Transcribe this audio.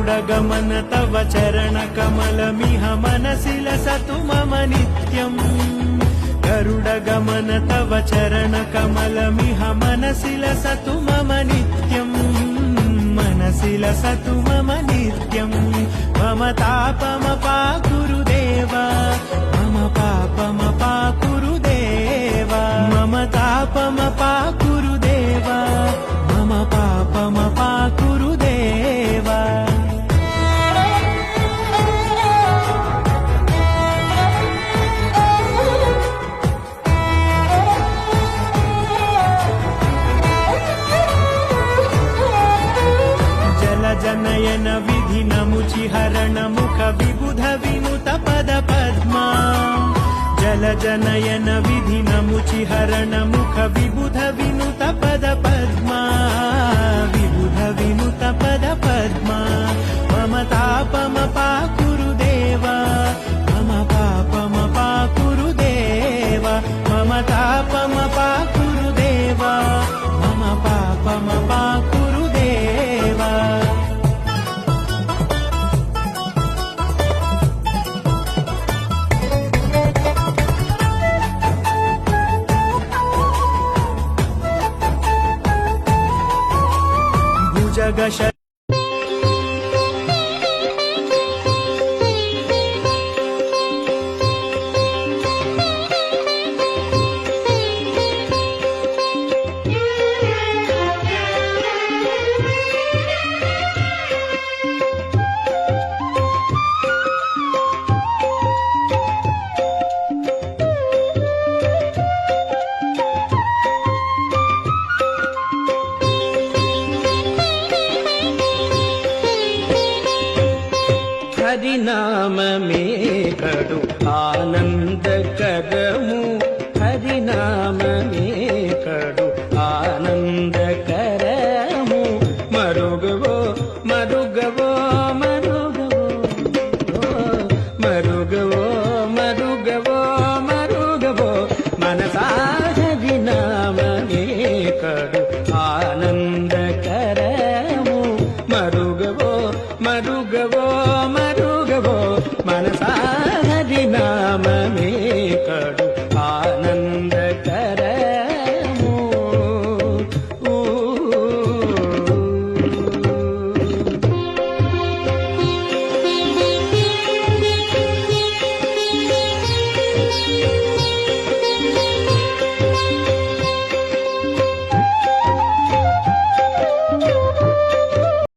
गरुडगमन तव चरणकमलमिह मनसि लसतु मम नित्यम् गरुडगमन तव चरणकमलमिह मनसि लसतु मम नित्यम् मनसि लसतु मम नित्यम् मम तापमपाकुरु देव मम पापमपाकुरु देव मम तापमपाकुरु देव मम पापमपाकुरु देव जनयन विधि नमुचिहरण मुख विबुध विनुत पद पद्मा जल जनयन विधि नमुचिहरण मुख विबुध विनुत पद पद्मा विबुध विनुत पद पद्मा मम तापमपाकुरु देव मम पापमपाकुरु देव मम तापमपाकुरु देव मम पापमपाकुरु देव जगश हरिनाम में कड़ु आनंद करमु